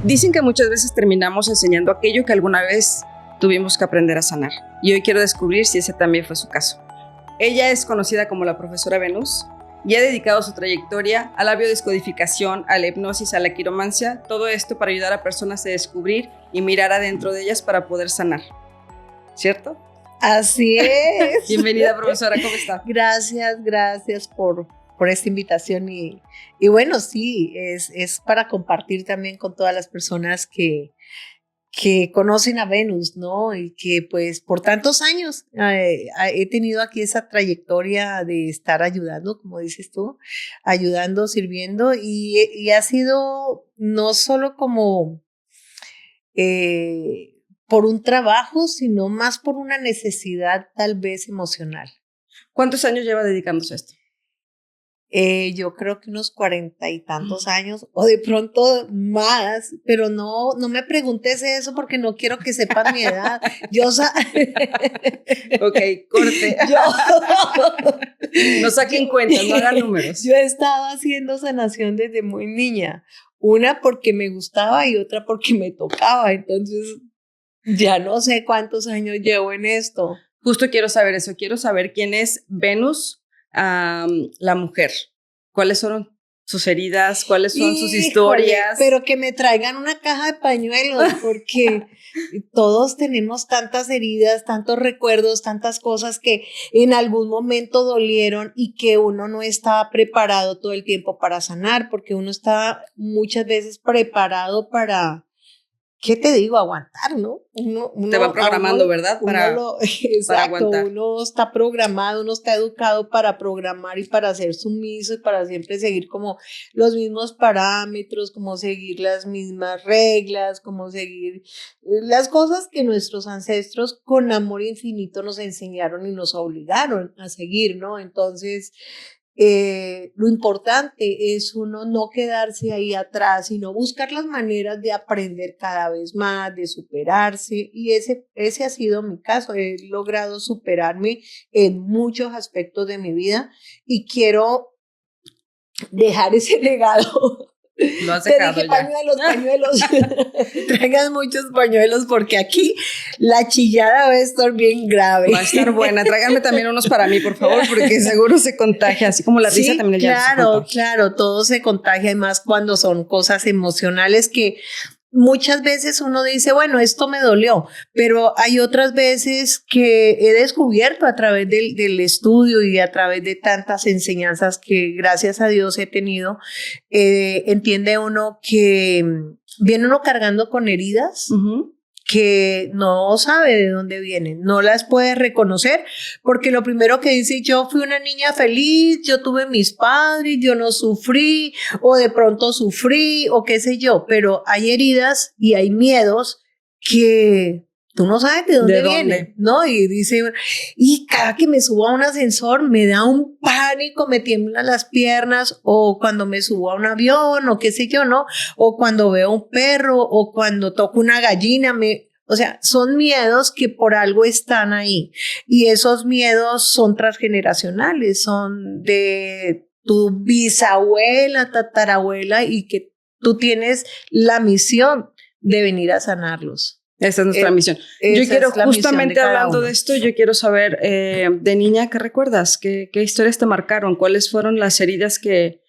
Dicen que muchas veces terminamos enseñando aquello que alguna vez tuvimos que aprender a sanar. Y hoy quiero descubrir si ese también fue su caso. Ella es conocida como la profesora Venus y ha dedicado su trayectoria a la biodescodificación, a la hipnosis, a la quiromancia, todo esto para ayudar a personas a descubrir y mirar adentro de ellas para poder sanar. ¿Cierto? Así es. Bienvenida, profesora, ¿cómo está? Gracias por esta invitación y bueno, sí, es para compartir también con todas las personas que conocen a Venus, ¿no? Y que pues por tantos años he tenido aquí esa trayectoria de estar ayudando, como dices tú, ayudando, sirviendo y ha sido no solo como por un trabajo, sino más por una necesidad tal vez emocional. ¿Cuántos años lleva dedicándose a esto? Yo creo que unos 40 y tantos años, o de pronto más, pero no me preguntes eso porque no quiero que sepan mi edad. Ok, corte. No saquen cuentas, no hagan números. Yo he estado haciendo sanación desde muy niña. Una porque me gustaba y otra porque me tocaba. Entonces, ya no sé cuántos años llevo en esto. Justo quiero saber eso. Quiero saber quién es Venus, la mujer. ¿Cuáles son sus heridas? ¿Cuáles son sus historias? Pero que me traigan una caja de pañuelos, porque todos tenemos tantas heridas, tantos recuerdos, tantas cosas que en algún momento dolieron y que uno no está preparado todo el tiempo para sanar, porque uno está muchas veces preparado para, ¿qué te digo? Aguantar, ¿no? Te va programando, ¿verdad? Para aguantar. Uno está programado, uno está educado para programar y para ser sumiso y para siempre seguir como los mismos parámetros, como seguir las mismas reglas, como seguir las cosas que nuestros ancestros con amor infinito nos enseñaron y nos obligaron a seguir, ¿no? Entonces, lo importante es uno no quedarse ahí atrás, sino buscar las maneras de aprender cada vez más, de superarse, y ese ha sido mi caso. He logrado superarme en muchos aspectos de mi vida y quiero dejar ese legado. Lo has dejado. Te dije pañuelos. Traigan muchos pañuelos porque aquí la chillada va a estar bien grave. Va a estar buena. Tráiganme también unos para mí, por favor, porque seguro se contagia, así como la risa sí, también. Claro, todo se contagia, además cuando son cosas emocionales que muchas veces uno dice, bueno, esto me dolió, pero hay otras veces que he descubierto a través del estudio y a través de tantas enseñanzas que gracias a Dios he tenido, entiende uno que viene uno cargando con heridas, que no sabe de dónde vienen, no las puede reconocer, porque lo primero que dice, yo fui una niña feliz, yo tuve mis padres, yo no sufrí, o de pronto sufrí, o qué sé yo, pero hay heridas y hay miedos que tú no sabes de dónde vienen, ¿no? Y dice, y cada que me subo a un ascensor me da un pánico, me tiemblan las piernas, o cuando me subo a un avión, o qué sé yo, ¿no? O cuando veo un perro, o cuando toco una gallina, o sea, son miedos que por algo están ahí. Y esos miedos son transgeneracionales, son de tu bisabuela, tatarabuela, y que tú tienes la misión de venir a sanarlos. Esa es nuestra misión. Yo quiero, justamente hablando de esto, yo quiero saber, de niña, ¿qué recuerdas? ¿Qué historias te marcaron? ¿Cuáles fueron las heridas que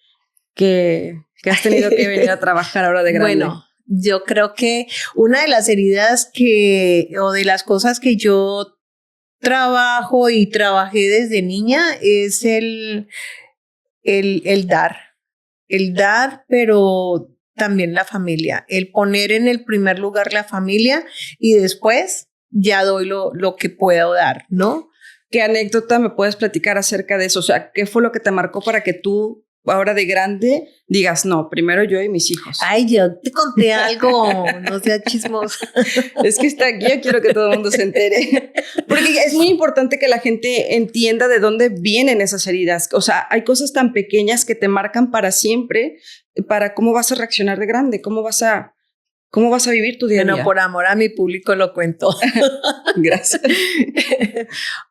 has tenido que venir a trabajar ahora de grande? Bueno, yo creo que una de las heridas o de las cosas que yo trabajo y trabajé desde niña es el dar. El dar, pero también la familia, el poner en el primer lugar la familia y después ya doy lo que puedo dar, ¿no? ¿Qué anécdota me puedes platicar acerca de eso? O sea, ¿qué fue lo que te marcó para que tú ahora de grande digas, no, primero yo y mis hijos? Ay, yo te conté algo, no seas chismosa. Es que está aquí, yo quiero que todo el mundo se entere. Porque es muy importante que la gente entienda de dónde vienen esas heridas. O sea, hay cosas tan pequeñas que te marcan para siempre, para cómo vas a reaccionar de grande, cómo vas a vivir tu día a día. Bueno, por amor a mi público lo cuento. Gracias.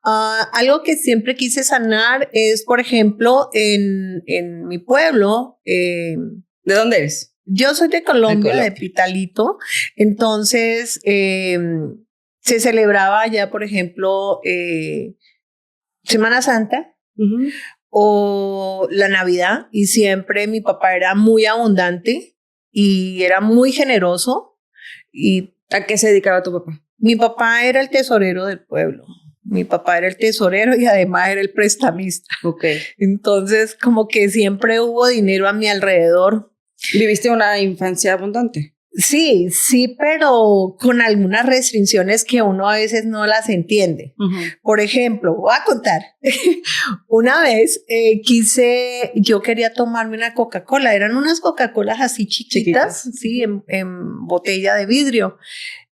Algo que siempre quise sanar es, por ejemplo, en mi pueblo. ¿De dónde eres? Yo soy de Colombia, de Pitalito, entonces se celebraba allá, por ejemplo, Semana Santa o la Navidad, y siempre mi papá era muy abundante y era muy generoso. Y ¿a qué se dedicaba tu papá? Mi papá era el tesorero del pueblo. Mi papá era el tesorero y además era el prestamista. Okay. Entonces, como que siempre hubo dinero a mi alrededor. ¿Viviste una infancia abundante? Sí, pero con algunas restricciones que uno a veces no las entiende. Por ejemplo, voy a contar. Una vez yo quería tomarme una Coca-Cola. Eran unas Coca-Colas así chiquitas. Sí, en botella de vidrio.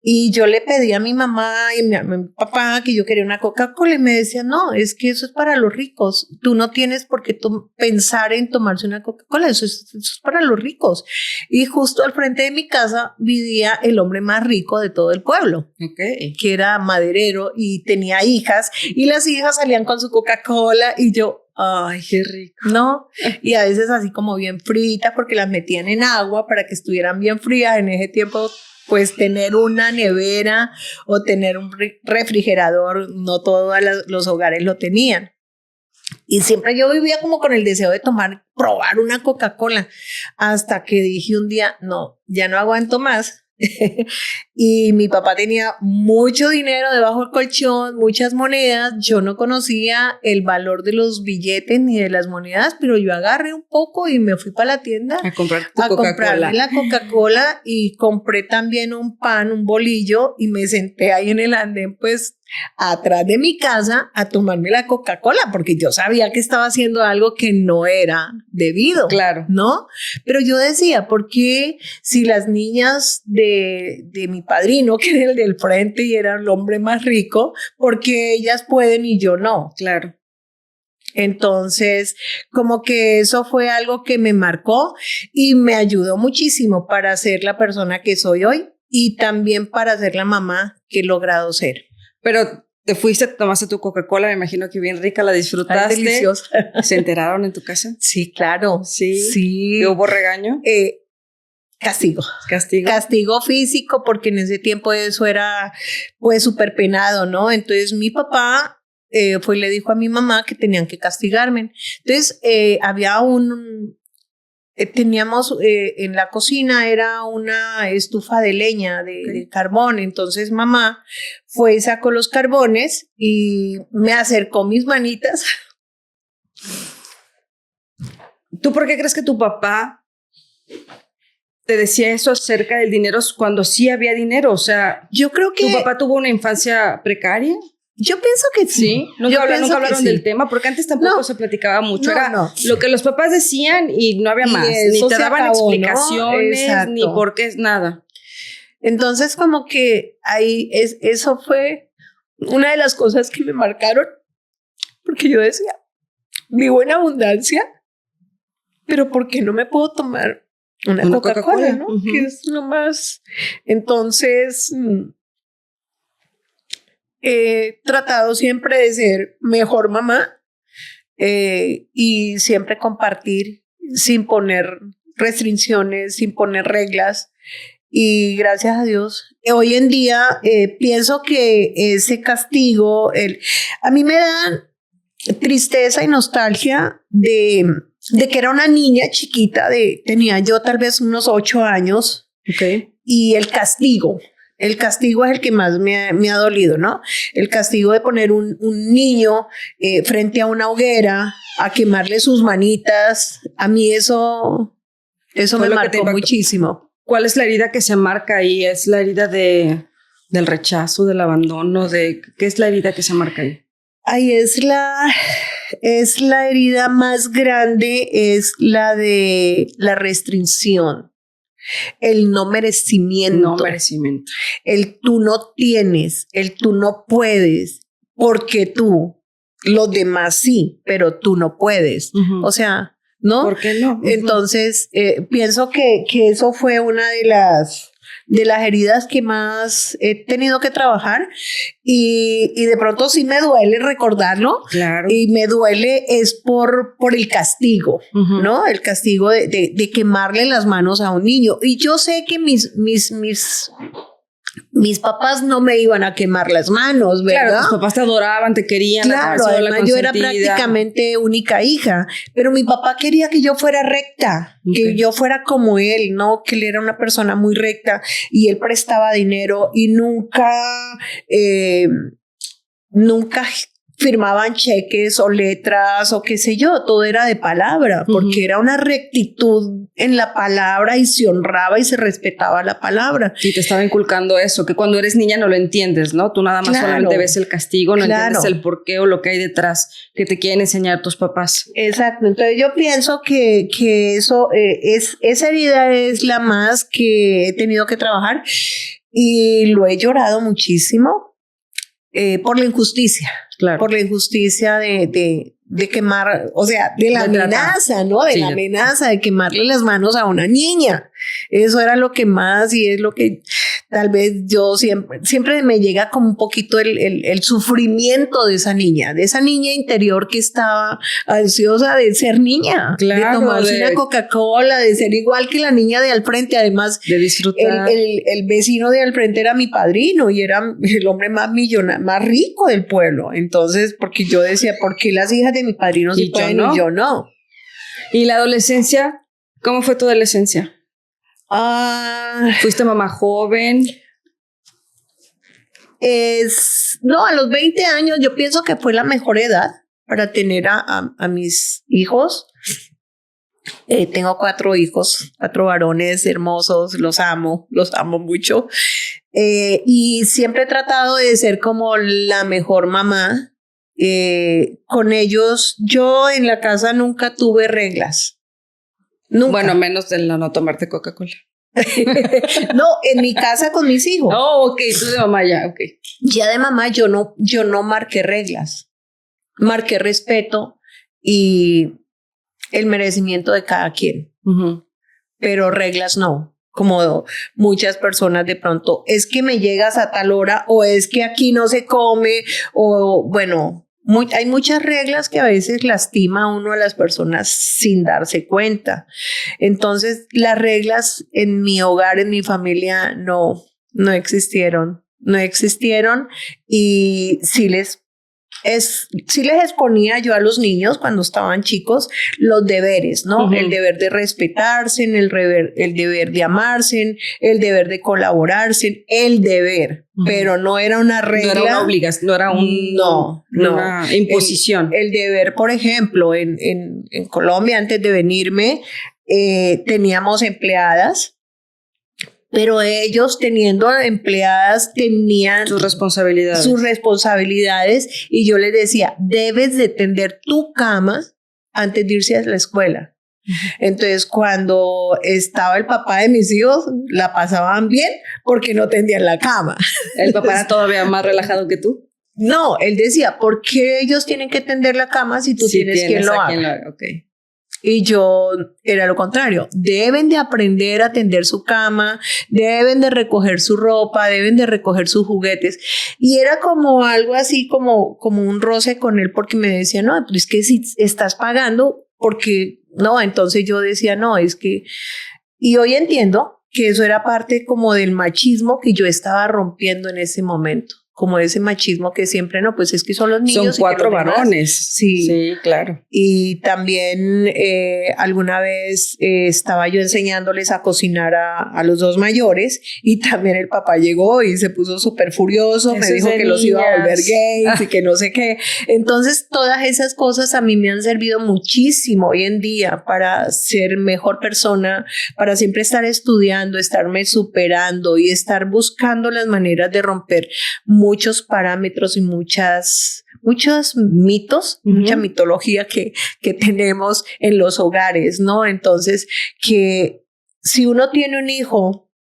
Y yo le pedí a mi mamá y a mi papá que yo quería una Coca-Cola y me decían, no, es que eso es para los ricos. Tú no tienes por qué pensar en tomarse una Coca-Cola, eso es para los ricos. Y justo al frente de mi casa vivía el hombre más rico de todo el pueblo, que era maderero y tenía hijas, y las hijas salían con su Coca-Cola y yo, ay, qué rico, ¿no? Y a veces así como bien fritas porque las metían en agua para que estuvieran bien frías. En ese tiempo, pues tener una nevera o tener un refrigerador, no todos los hogares lo tenían. Y siempre yo vivía como con el deseo de probar una Coca-Cola, hasta que dije un día, no, ya no aguanto más. Y mi papá tenía mucho dinero debajo del colchón, muchas monedas. Yo no conocía el valor de los billetes ni de las monedas, pero yo agarré un poco y me fui para la tienda a comprarme la Coca-Cola, y compré también un pan, un bolillo, y me senté ahí en el andén, pues atrás de mi casa, a tomarme la Coca-Cola, porque yo sabía que estaba haciendo algo que no era debido. Claro. ¿No? Pero yo decía, ¿por qué si las niñas de mi padrino, que era el del frente y era el hombre más rico, por qué ellas pueden y yo no? Claro. Entonces, como que eso fue algo que me marcó y me ayudó muchísimo para ser la persona que soy hoy y también para ser la mamá que he logrado ser. Pero te fuiste, tomaste tu Coca-Cola, me imagino que bien rica, la disfrutaste. Ay, deliciosa. ¿Se enteraron en tu casa? Sí, claro. Sí. ¿Hubo regaño? Castigo. Castigo. Castigo físico, porque en ese tiempo eso era pues súper penado, ¿no? Entonces mi papá fue y le dijo a mi mamá que tenían que castigarme. Entonces había teníamos en la cocina, era una estufa de leña, de carbón. Entonces mamá fue y sacó los carbones y me acercó mis manitas. ¿Tú por qué crees que tu papá te decía eso acerca del dinero cuando sí había dinero? O sea, yo creo que ¿tu papá tuvo una infancia precaria? Yo pienso que sí. Nunca hablaron del tema, porque antes tampoco se platicaba mucho. Era lo que los papás decían y no había más. Ni te daban explicaciones, ¿no? Ni por qué, nada. Entonces, como que eso fue una de las cosas que me marcaron, porque yo decía, vivo en abundancia, pero ¿por qué no me puedo tomar una Coca-Cola, ¿no? Que es lo más. Entonces, he tratado siempre de ser mejor mamá y siempre compartir sin poner restricciones, sin poner reglas. Y gracias a Dios, hoy en día pienso que ese castigo, a mí me da tristeza y nostalgia de que era una niña chiquita, tenía yo tal vez unos 8 años, y el castigo es el que más me ha dolido, ¿no? El castigo de poner un niño frente a una hoguera, a quemarle sus manitas, a mí eso me marcó muchísimo. ¿Cuál es la herida que se marca ahí? ¿Es la herida del rechazo, del abandono? ¿Qué es la herida que se marca ahí? Ahí es la herida más grande, es la de la restricción, el no merecimiento. El tú no tienes, el tú no puedes, porque tú, los demás sí, pero tú no puedes. O sea, ¿no? ¿Por qué no? Entonces, pienso que eso fue una de de las heridas que más he tenido que trabajar y de pronto sí me duele recordarlo. Claro. Y me duele es por el castigo, ¿no? El castigo de quemarle las manos a un niño. Y yo sé que mis papás no me iban a quemar las manos, ¿verdad? Claro, tus papás te adoraban, te querían. Claro, además yo era prácticamente única hija, pero mi papá quería que yo fuera recta, que yo fuera como él, ¿no? Que él era una persona muy recta y él prestaba dinero y nunca firmaban cheques o letras o qué sé yo, todo era de palabra, porque era una rectitud en la palabra y se honraba y se respetaba la palabra. Y te estaba inculcando eso, que cuando eres niña no lo entiendes, ¿no? Tú nada más solamente ves el castigo, no entiendes el porqué o lo que hay detrás que te quieren enseñar tus papás. Exacto, entonces yo pienso que eso esa herida es la más que he tenido que trabajar y lo he llorado muchísimo por la injusticia. Claro. Por la injusticia de quemar, o sea, de la amenaza, ¿no? De la amenaza de quemarle las manos a una niña. Eso era lo que más y es lo que tal vez yo siempre me llega como un poquito el sufrimiento de esa niña interior que estaba ansiosa de ser niña, de tomarse una Coca-Cola, de ser igual que la niña de al frente, además de disfrutar. El vecino de al frente era mi padrino y era el hombre más rico del pueblo. Entonces, porque yo decía, ¿por qué las hijas de mi padrino sí pueden y yo no? ¿Y la adolescencia? ¿Cómo fue tu adolescencia? ¿Fuiste mamá joven? No, a los 20 años yo pienso que fue la mejor edad para tener a mis hijos. Tengo 4 hijos, 4 varones hermosos, los amo mucho. Y siempre he tratado de ser como la mejor mamá. Con ellos, yo en la casa nunca tuve reglas. Nunca. Bueno, menos de no tomarte Coca-Cola. No, en mi casa con mis hijos. Oh, ok, tú de mamá ya, ok. Ya de mamá yo no marqué reglas. Marqué respeto y el merecimiento de cada quien. Pero reglas no. Como muchas personas de pronto, es que me llegas a tal hora o es que aquí no se come o bueno... hay muchas reglas que a veces lastima a uno a las personas sin darse cuenta. Entonces, las reglas en mi hogar, en mi familia, no existieron. No existieron y sí les exponía yo a los niños cuando estaban chicos los deberes, ¿no? El deber de respetarse, el deber de amarse, el deber de colaborarse, el deber, pero no era una regla. No era una obligación, no era una imposición. El deber, por ejemplo, en Colombia, antes de venirme, teníamos empleadas. Pero ellos teniendo empleadas tenían sus responsabilidades y yo les decía, debes de tender tu cama antes de irse a la escuela. Entonces cuando estaba el papá de mis hijos la pasaban bien porque no tendían la cama. ¿El papá era todavía más relajado que tú? No, él decía, ¿por qué ellos tienen que tender la cama si tú tienes quien lo haga? Okay. Y yo era lo contrario, deben de aprender a tender su cama, deben de recoger su ropa, deben de recoger sus juguetes. Y era como algo así como un roce con él porque me decía, no, pero es que si estás pagando, porque no, entonces yo decía, no, es que... Y hoy entiendo que eso era parte como del machismo que yo estaba rompiendo en ese momento. Como ese machismo que siempre, no, pues es que son los niños. Son 4 varones. Sí, claro. Y también alguna vez estaba yo enseñándoles a cocinar a los 2 mayores y también el papá llegó y se puso súper furioso, me dijo que los iba a volver gays y que no sé qué. Entonces todas esas cosas a mí me han servido muchísimo hoy en día para ser mejor persona, para siempre estar estudiando, estarme superando y estar buscando las maneras de romper muchos parámetros y muchos mitos, mucha mitología que tenemos en los hogares, ¿no? Entonces, que si uno tiene un hijo,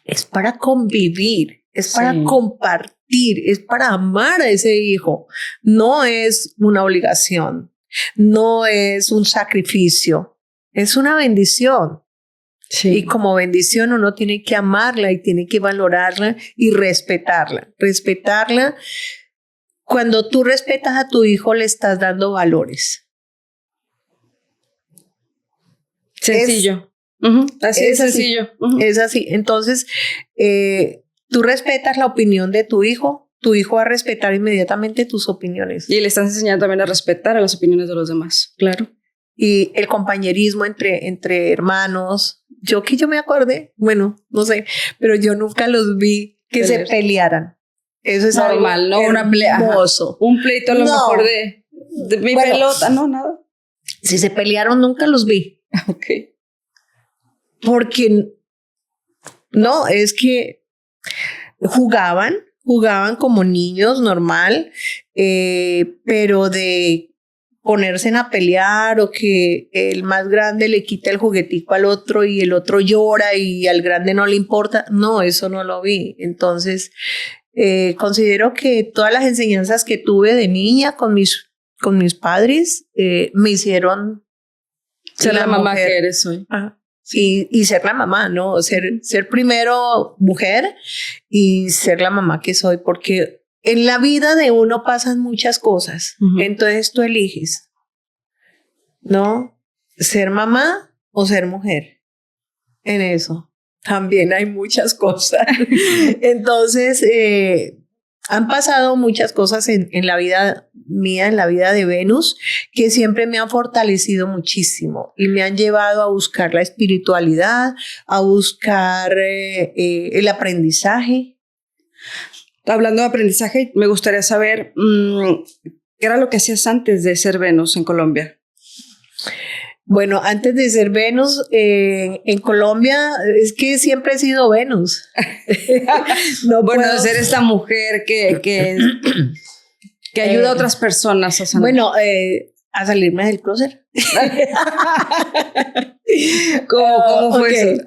es para convivir, es para compartir, es para amar a ese hijo, no es una obligación, no es un sacrificio, es una bendición. Sí. Y como bendición uno tiene que amarla y tiene que valorarla y respetarla. Respetarla. Cuando tú respetas a tu hijo, le estás dando valores. Sencillo. Así es sencillo. Es así. Entonces, tú respetas la opinión de tu hijo va a respetar inmediatamente tus opiniones. Y le estás enseñando también a respetar a las opiniones de los demás. Claro. Y el compañerismo entre hermanos. Yo me acordé, bueno, no sé, pero yo nunca los vi que se pelearan. Eso es normal, ¿no? Una hermoso. Un pleito a lo mejor de mi pelota, no, nada. Si se pelearon, nunca los vi. Ok. Porque, no, es que jugaban como niños, normal, pero de ponerse a pelear o que el más grande le quita el juguetico al otro y el otro llora y al grande no le importa, no, eso no lo vi. Entonces, considero que todas las enseñanzas que tuve de niña con mis padres me hicieron ser la mamá que eres hoy. Ajá. Y ser la mamá, ¿no? Ser primero mujer y ser la mamá que soy, porque en la vida de uno pasan muchas cosas, entonces tú eliges, ¿no? Ser mamá o ser mujer. En eso también hay muchas cosas. Entonces, han pasado muchas cosas en la vida mía, en la vida de Venus, que siempre me han fortalecido muchísimo y me han llevado a buscar la espiritualidad, a buscar el aprendizaje. Hablando de aprendizaje, me gustaría saber qué era lo que hacías antes de ser Venus en Colombia. Bueno, antes de ser Venus, en Colombia, es que siempre he sido Venus. No bueno, puedo ser esta mujer que ayuda a otras personas a sanar. Bueno, a salirme del closet. ¿Cómo fue eso?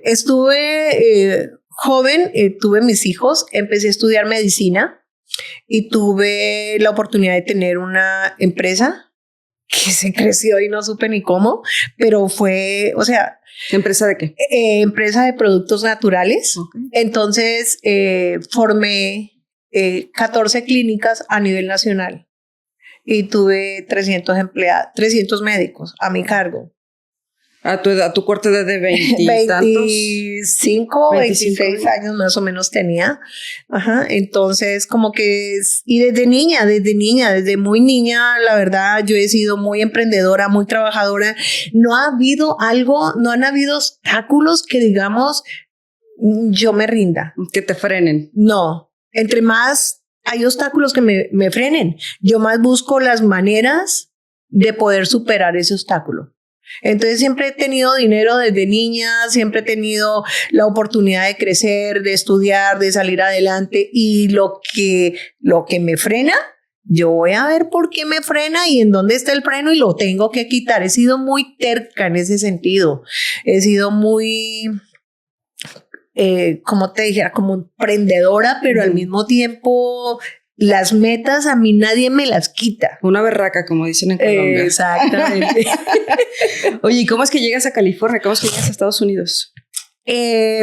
Estuve joven, tuve mis hijos, empecé a estudiar medicina y tuve la oportunidad de tener una empresa que se creció y no supe ni cómo, pero fue, o sea... ¿Empresa de qué? Empresa de productos naturales. Okay. Entonces, formé 14 clínicas a nivel nacional y tuve 300 empleados, 300 médicos a mi cargo. ¿A tu corta edad de 25, 26 años más o menos tenía. Ajá, entonces como que y desde muy niña, la verdad, yo he sido muy emprendedora, muy trabajadora. No han habido obstáculos que digamos yo me rinda. Que te frenen. No, entre más hay obstáculos que me frenen, yo más busco las maneras de poder superar ese obstáculo. Entonces siempre he tenido dinero desde niña, siempre he tenido la oportunidad de crecer, de estudiar, de salir adelante y lo que me frena, yo voy a ver por qué me frena y en dónde está el freno y lo tengo que quitar. He sido muy terca en ese sentido, he sido muy, como te dijera, como emprendedora, pero al mismo tiempo... Las metas a mí nadie me las quita. Una berraca, como dicen en Colombia. Exactamente. Oye, ¿y cómo es que llegas a California? ¿Cómo es que llegas a Estados Unidos?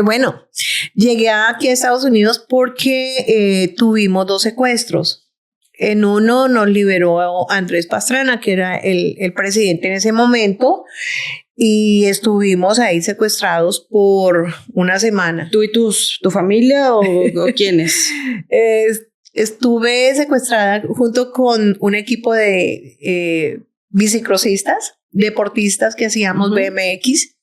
Bueno, llegué aquí a Estados Unidos porque tuvimos 2 secuestros. En uno nos liberó Andrés Pastrana, que era el presidente en ese momento, y estuvimos ahí secuestrados por una semana. ¿Tú y tu familia o quiénes? Estuve secuestrada junto con un equipo de bicicrossistas, deportistas que hacíamos BMX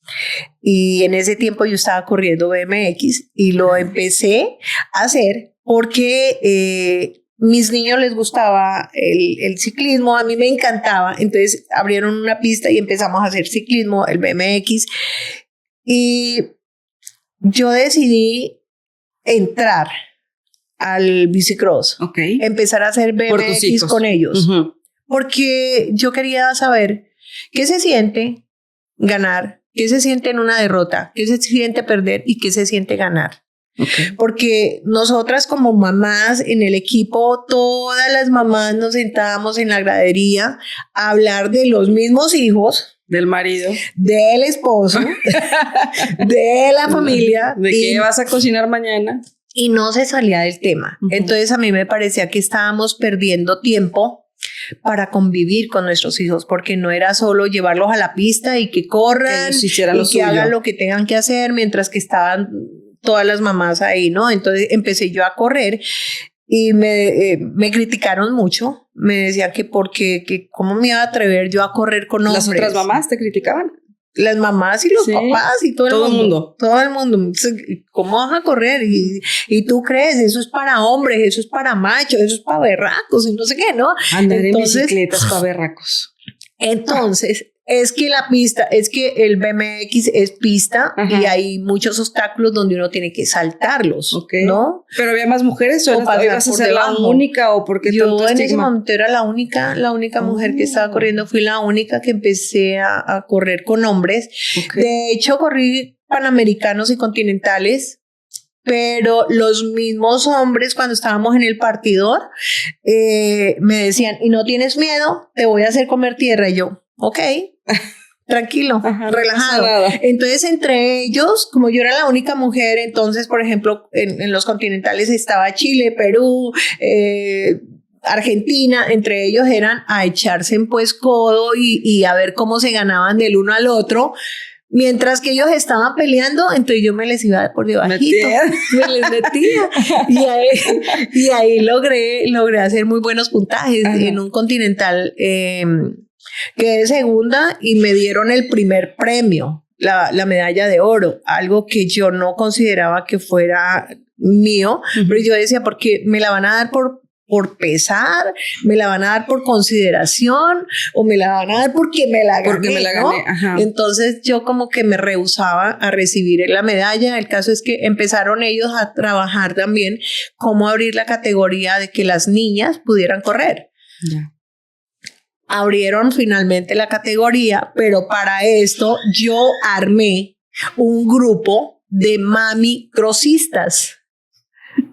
y en ese tiempo yo estaba corriendo BMX y lo empecé a hacer porque mis niños les gustaba el ciclismo, a mí me encantaba, entonces abrieron una pista y empezamos a hacer ciclismo, el BMX y yo decidí entrar al bicicross, empezar a hacer BMX con ellos, porque yo quería saber qué se siente ganar, qué se siente en una derrota, qué se siente perder y qué se siente ganar. Porque nosotras como mamás en el equipo, todas las mamás nos sentábamos en la gradería a hablar de los mismos hijos, Del marido. del esposo, de la familia. ¿De qué vas a cocinar mañana? Y no se salía del tema. Uh-huh. Entonces a mí me parecía que estábamos perdiendo tiempo para convivir con nuestros hijos, porque no era solo llevarlos a la pista y que corran y que hagan lo que tengan que hacer, mientras que estaban todas las mamás ahí, ¿no? Entonces empecé yo a correr y me criticaron mucho. Me decían que cómo me iba a atrever yo a correr con hombres. ¿Las otras mamás te criticaban? Las mamás y los papás y todo el mundo. Todo el mundo. ¿Cómo vas a correr? Y tú crees, eso es para hombres, eso es para machos, eso es para berracos y no sé qué, ¿no? Andar en bicicletas para berracos. Entonces, es que la pista, es que el BMX es pista. Ajá. Y hay muchos obstáculos donde uno tiene que saltarlos, okay. ¿No? ¿Pero había más mujeres o ibas a ser la única o porque yo en ese momento era la única mujer que estaba corriendo, fui la única que empecé a correr con hombres. Okay. De hecho, corrí panamericanos y continentales, pero los mismos hombres cuando estábamos en el partidor me decían, ¿y no tienes miedo? Te voy a hacer comer tierra. Y yo, ok. Tranquilo, ajá, relajado. Entonces, entre ellos, como yo era la única mujer, entonces, por ejemplo, en los continentales estaba Chile, Perú, Argentina, entre ellos eran a echarse en pues codo y a ver cómo se ganaban del uno al otro. Mientras que ellos estaban peleando, entonces yo me les iba por debajito, me les metía y ahí logré hacer muy buenos puntajes. Ajá. En un continental quedé segunda y me dieron el primer premio, la medalla de oro, algo que yo no consideraba que fuera mío, uh-huh. Pero yo decía, porque me la van a dar por pesar, me la van a dar por consideración o me la van a dar porque me la gané, ¿no? Ajá. Entonces yo como que me rehusaba a recibir la medalla. El caso es que empezaron ellos a trabajar también cómo abrir la categoría de que las niñas pudieran correr. Yeah. Abrieron finalmente la categoría, pero para esto yo armé un grupo de mami crossistas.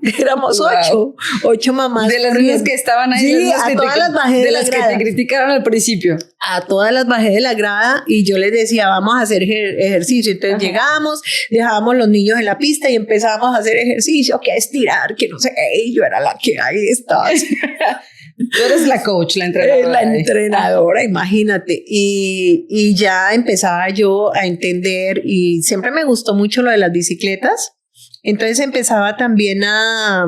Éramos ocho mamás. De las niñas que estaban ahí. Sí, a todas las bajé de la grada. Que te criticaron al principio. A todas las bajé de la grada y yo les decía, vamos a hacer ejercicio. Entonces ajá. Llegábamos, dejábamos los niños en la pista y empezábamos a hacer ejercicio, que a estirar, que no sé qué. Y yo era la que ahí estaba. Tú eres la coach, la entrenadora. La entrenadora, imagínate. Y ya empezaba yo a entender y siempre me gustó mucho lo de las bicicletas. Entonces empezaba también a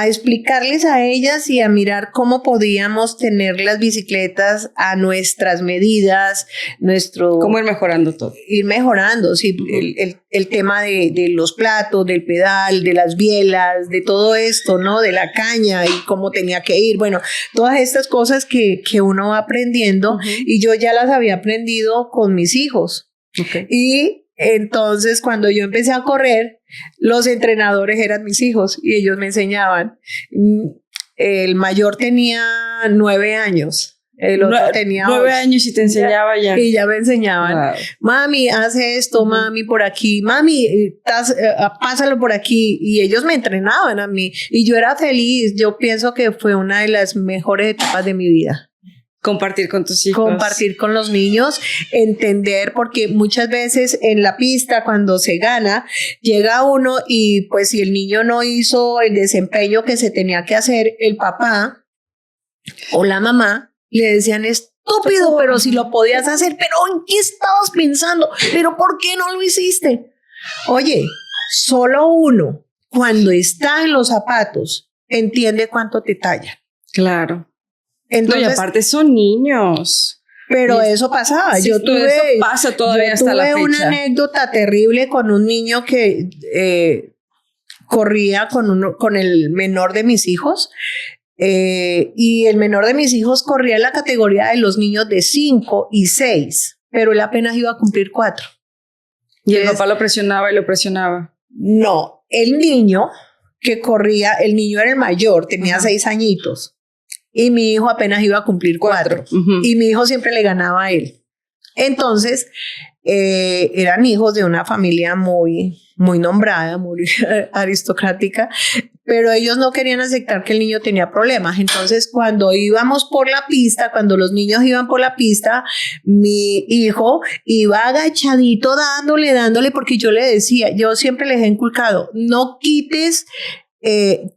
explicarles a ellas y a mirar cómo podíamos tener las bicicletas a nuestras medidas, cómo ir mejorando todo. Ir mejorando, sí, el tema de los platos, del pedal, de las bielas, de todo esto, ¿no? De la caña y cómo tenía que ir. Bueno, todas estas cosas que uno va aprendiendo, uh-huh. Y yo ya las había aprendido con mis hijos. Okay. Y entonces cuando yo empecé a correr, los entrenadores eran mis hijos y ellos me enseñaban. El mayor tenía 9 años. El otro tenía 9 años y te enseñaba ya. Y ya me enseñaban. Wow. Mami, haz esto, mami, por aquí. Mami, pásalo por aquí. Y ellos me entrenaban a mí. Y yo era feliz. Yo pienso que fue una de las mejores etapas de mi vida. Compartir con tus hijos. Compartir con los niños, entender, porque muchas veces en la pista cuando se gana, llega uno y pues si el niño no hizo el desempeño que se tenía que hacer, el papá o la mamá le decían estúpido, pero si lo podías hacer, pero ¿en qué estabas pensando? ¿Pero por qué no lo hiciste? Oye, solo uno cuando está en los zapatos entiende cuánto te talla. Claro. Entonces, no, y aparte son niños. Pero eso pasaba. Sí, eso pasa todavía hasta la fecha. Tuve una anécdota terrible con un niño que corría con el menor de mis hijos. Y el menor de mis hijos corría en la categoría de los niños de 5 y 6. Pero él apenas iba a cumplir 4. Y el papá lo presionaba y lo presionaba. No, el niño que corría, el niño era el mayor, tenía uh-huh. 6 añitos. Y mi hijo apenas iba a cumplir 4. Uh-huh. Y mi hijo siempre le ganaba a él. Entonces, eran hijos de una familia muy, muy nombrada, muy aristocrática, pero ellos no querían aceptar que el niño tenía problemas. Entonces, cuando íbamos por la pista, cuando los niños iban por la pista, mi hijo iba agachadito dándole, porque yo le decía, yo siempre les he inculcado, no quites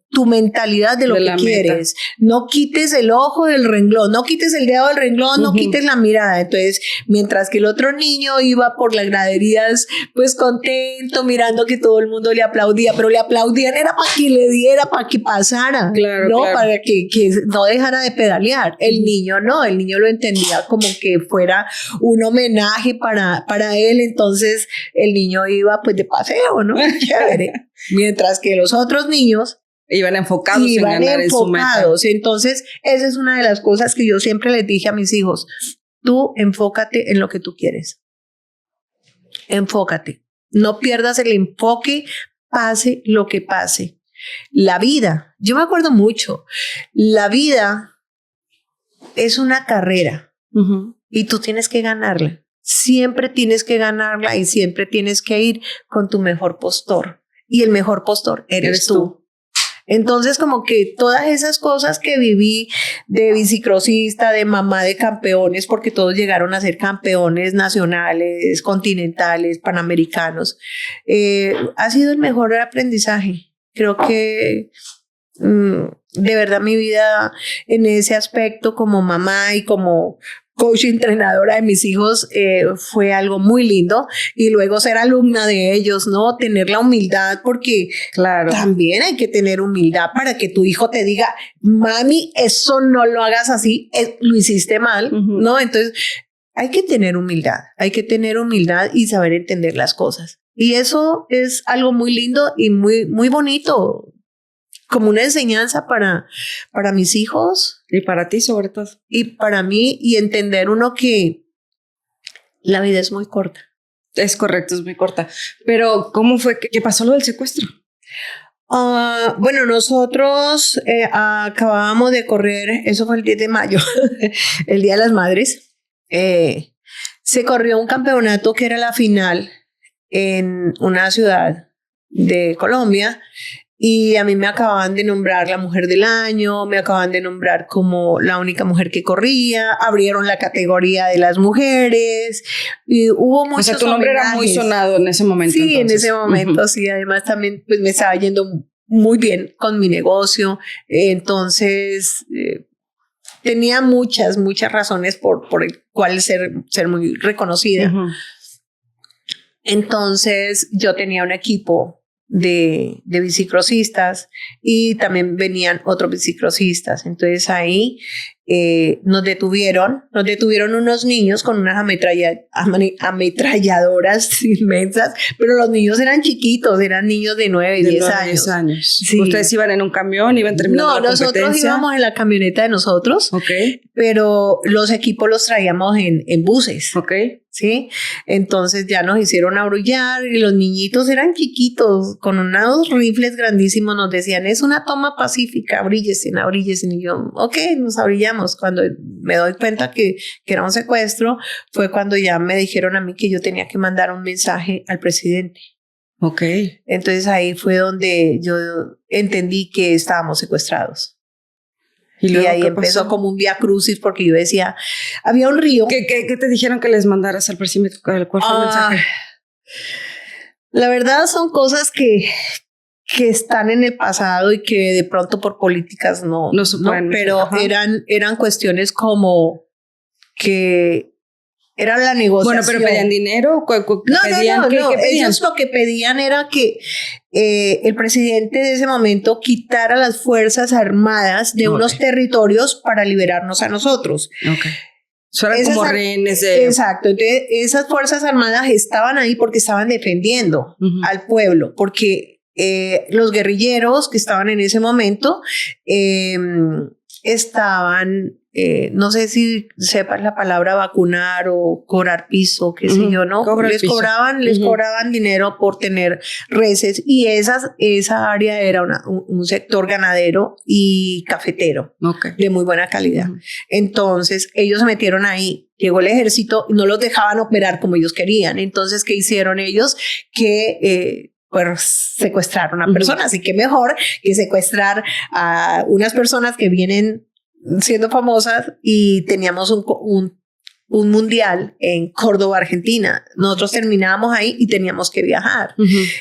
tu mentalidad de lo que quieres, no quites el ojo del renglón, no quites el dedo del renglón, no quites la mirada. Entonces, mientras que el otro niño iba por las graderías pues contento, mirando que todo el mundo le aplaudía, pero le aplaudían era para que le diera, para que pasara, claro, no claro. para que no dejara de pedalear. El niño no, el niño lo entendía como que fuera un homenaje para él. Entonces el niño iba pues de paseo, ¿no? Chévere. Mientras que los otros niños iban enfocados en ganar en su meta. Entonces, esa es una de las cosas que yo siempre les dije a mis hijos. Tú enfócate en lo que tú quieres. Enfócate. No pierdas el enfoque, pase lo que pase. La vida, yo me acuerdo mucho, la vida es una carrera y tú tienes que ganarla. Siempre tienes que ganarla y siempre tienes que ir con tu mejor postor. Y el mejor postor eres tú. Entonces, como que todas esas cosas que viví de bicicrosista, de mamá de campeones, porque todos llegaron a ser campeones nacionales, continentales, panamericanos, ha sido el mejor aprendizaje. Creo que de verdad mi vida en ese aspecto como mamá y como coach y entrenadora de mis hijos fue algo muy lindo, y luego ser alumna de ellos, ¿no? Tener la humildad, porque claro, también hay que tener humildad para que tu hijo te diga, mami, eso no lo hagas así, lo hiciste mal, ¿no? Entonces hay que tener humildad y saber entender las cosas, y eso es algo muy lindo y muy, muy bonito, como una enseñanza para mis hijos. Y para ti sobre todo. Y para mí, y entender uno que la vida es muy corta. Es correcto, es muy corta. Pero, ¿cómo fue que pasó lo del secuestro? Bueno, nosotros acabábamos de correr, eso fue el 10 de mayo, el Día de las Madres. Se corrió un campeonato que era la final en una ciudad de Colombia. Y a mí me acababan de nombrar la mujer del año, me acaban de nombrar como la única mujer que corría, abrieron la categoría de las mujeres, y hubo muchos. O sea, tu nombre era muy sonado en ese momento. Sí, entonces. En ese momento, sí. Además también pues me estaba yendo muy bien con mi negocio. Entonces tenía muchas razones por el cual ser muy reconocida. Entonces yo tenía un equipo de bicicrosistas y también venían otros bicicrosistas. Entonces ahí nos detuvieron unos niños con unas ametralladoras inmensas, pero los niños eran chiquitos, eran niños de 9 y 10 años. Sí. ¿Ustedes iban en un camión, iban terminando la competencia? No, nosotros íbamos en la camioneta de nosotros, pero los equipos los traíamos en buses. ¿Sí? Entonces ya nos hicieron abrullar y los niñitos eran chiquitos con unos rifles grandísimos, nos decían, es una toma pacífica, abríllesen, y yo, nos abrillamos. Cuando me doy cuenta que era un secuestro, fue cuando ya me dijeron a mí que yo tenía que mandar un mensaje al presidente. Entonces ahí fue donde yo entendí que estábamos secuestrados. Y ahí empezó como un vía crucis, porque yo decía, había un río. ¿Qué te dijeron que les mandaras al presidente? ¿Cuál fue el mensaje? La verdad son cosas que están en el pasado y que de pronto por políticas no se pueden, pero eran cuestiones como que era la negociación. Bueno, pero pedían dinero. No. Ellos lo que pedían era que el presidente de ese momento quitara las fuerzas armadas de unos territorios para liberarnos a nosotros. Eso eran como rehenes de... Exacto. Entonces, esas fuerzas armadas estaban ahí porque estaban defendiendo al pueblo, porque los guerrilleros que estaban en ese momento estaban... no sé si sepas la palabra vacunar o cobrar piso, qué sé yo, ¿no? Les cobraban dinero por tener reses, y esa área era un sector ganadero y cafetero de muy buena calidad. Entonces ellos se metieron ahí, llegó el ejército y no los dejaban operar como ellos querían. Entonces, ¿qué hicieron ellos? Que pues secuestrar a una persona, así que mejor que secuestrar a unas personas que vienen siendo famosas y teníamos un mundial en Córdoba, Argentina. Nosotros terminábamos ahí y teníamos que viajar.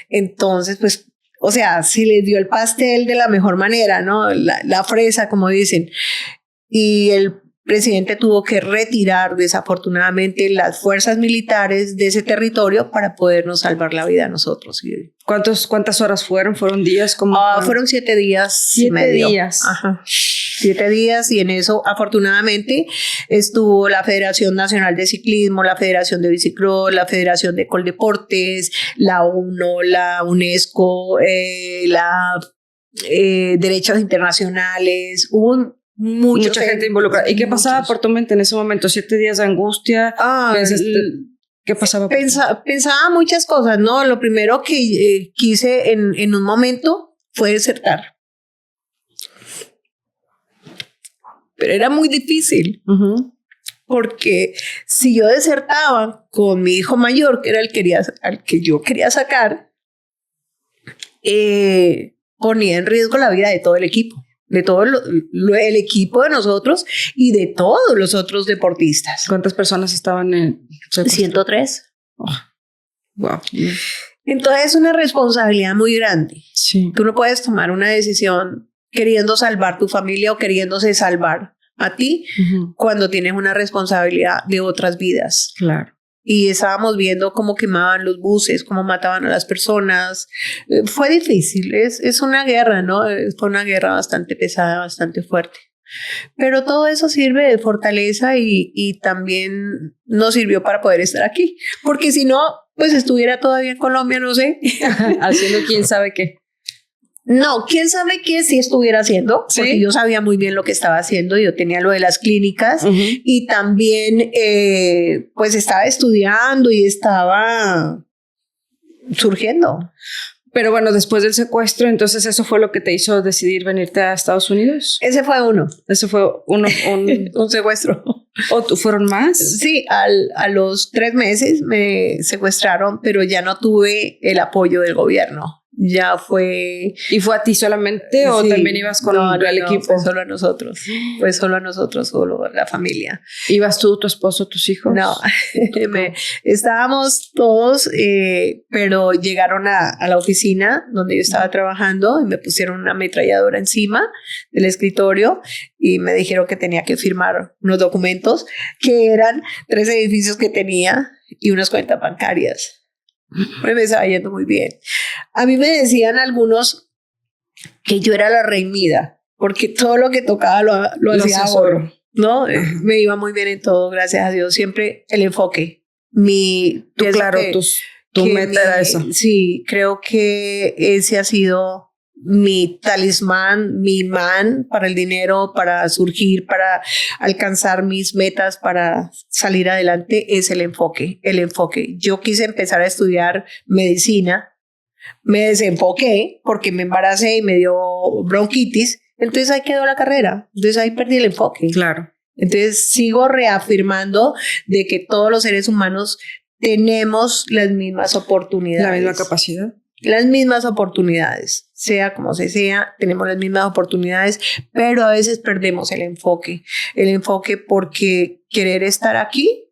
Entonces, pues, o sea, se les dio el pastel de la mejor manera, ¿no? La fresa, como dicen. Y el presidente tuvo que retirar desafortunadamente las fuerzas militares de ese territorio para podernos salvar la vida a nosotros. ¿Cuántas horas fueron? ¿Fueron días? Fueron 7 días. 7 días. Ajá. 7 días, y en eso afortunadamente estuvo la Federación Nacional de Ciclismo, la Federación de Bicicross, la Federación de Coldeportes, la ONU, la UNESCO, derechos internacionales. Hubo mucha gente involucrada. ¿Y qué pasaba por tu mente en ese momento? 7 días de angustia. ¿Qué pasaba? Pensaba muchas cosas, ¿no? Lo primero que quise en un momento fue desertar. Pero era muy difícil. Porque si yo desertaba con mi hijo mayor, que era al que yo quería sacar, ponía en riesgo la vida de todo el equipo. De todo el equipo de nosotros y de todos los otros deportistas. ¿Cuántas personas estaban en 103. Oh, wow. Entonces es una responsabilidad muy grande. Sí. Tú no puedes tomar una decisión queriendo salvar tu familia o queriéndose salvar a ti cuando tienes una responsabilidad de otras vidas. Claro. Y estábamos viendo cómo quemaban los buses, cómo mataban a las personas. Fue difícil, es una guerra, ¿no? Fue una guerra bastante pesada, bastante fuerte. Pero todo eso sirve de fortaleza y también nos sirvió para poder estar aquí. Porque si no, pues estuviera todavía en Colombia, no sé. Haciendo quién sabe qué. No, quién sabe qué sí estuviera haciendo, ¿Sí? Porque yo sabía muy bien lo que estaba haciendo. Yo tenía lo de las clínicas y también pues estaba estudiando y estaba surgiendo. Pero bueno, después del secuestro, entonces eso fue lo que te hizo decidir venirte a Estados Unidos. Ese fue uno. Ese fue un secuestro. ¿O fueron más? Sí, a los 3 meses me secuestraron, pero ya no tuve el apoyo del gobierno. Ya fue... ¿Y fue a ti solamente o también ibas con el equipo? Fue solo a nosotros. Fue solo a nosotros, solo a la familia. ¿Ibas tú, tu esposo, tus hijos? No, estábamos todos, pero llegaron a la oficina donde yo estaba trabajando y me pusieron una ametralladora encima del escritorio y me dijeron que tenía que firmar unos documentos que eran 3 edificios que tenía y unas cuentas bancarias. Me estaba yendo muy bien. A mí me decían algunos que yo era la reimida, porque todo lo que tocaba lo hacía oro, ¿no? Me iba muy bien en todo, gracias a Dios. Siempre el enfoque. Tu meta era eso. Sí, creo que ese ha sido mi talismán, mi imán para el dinero, para surgir, para alcanzar mis metas, para salir adelante, es el enfoque. Yo quise empezar a estudiar medicina, me desenfoqué porque me embaracé y me dio bronquitis, entonces ahí quedó la carrera, entonces ahí perdí el enfoque. Claro. Entonces sigo reafirmando de que todos los seres humanos tenemos las mismas oportunidades. La misma capacidad. Las mismas oportunidades, sea como sea, tenemos las mismas oportunidades, pero a veces perdemos el enfoque porque querer estar aquí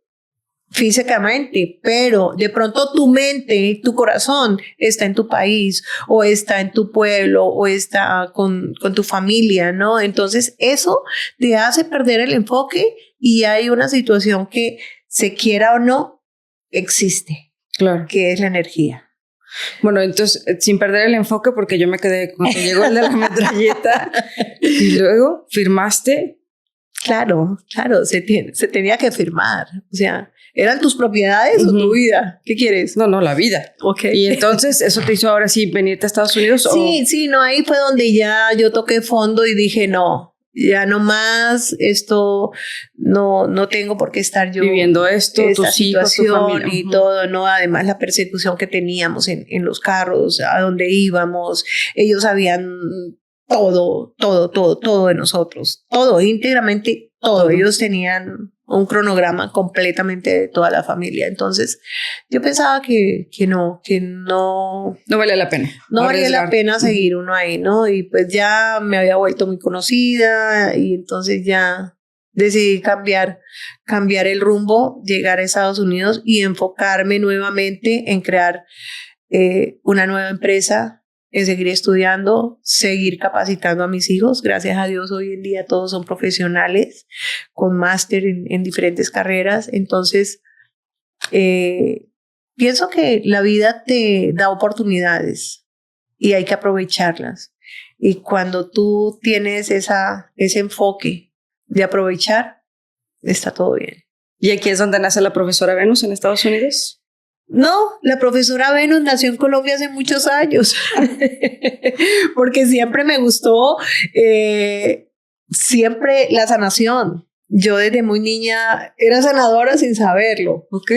físicamente, pero de pronto tu mente, tu corazón está en tu país o está en tu pueblo o está con tu familia, ¿no? Entonces eso te hace perder el enfoque y hay una situación que, se quiera o no, existe, claro, que es la energía. Bueno, entonces, sin perder el enfoque, porque yo me quedé cuando llegó el de la metralleta y luego firmaste. Claro, se tenía que firmar. O sea, ¿eran tus propiedades o tu vida? ¿Qué quieres? No, la vida. Okay. Y entonces, ¿eso te hizo ahora sí venirte a Estados Unidos? Sí, no, ahí fue donde ya yo toqué fondo y dije, no, ya no más, esto no tengo por qué estar yo viviendo esto, tus hijos, tu familia y todo, ¿no? Además la persecución que teníamos en los carros, a donde íbamos, ellos sabían todo de nosotros, todo, íntegramente todo. Ellos tenían un cronograma completamente de toda la familia. Entonces, yo pensaba que no valía la pena. No valía la pena seguir uno ahí, ¿no? Y pues ya me había vuelto muy conocida y entonces ya decidí cambiar el rumbo, llegar a Estados Unidos y enfocarme nuevamente en crear una nueva empresa, en seguir estudiando, seguir capacitando a mis hijos. Gracias a Dios, hoy en día todos son profesionales con máster en diferentes carreras. Entonces, pienso que la vida te da oportunidades y hay que aprovecharlas. Y cuando tú tienes ese enfoque de aprovechar, está todo bien. ¿Y aquí es donde nace la profesora Venus en Estados Unidos? No, la profesora Venus nació en Colombia hace muchos años, porque siempre me gustó siempre la sanación. Yo desde muy niña era sanadora sin saberlo. Ok.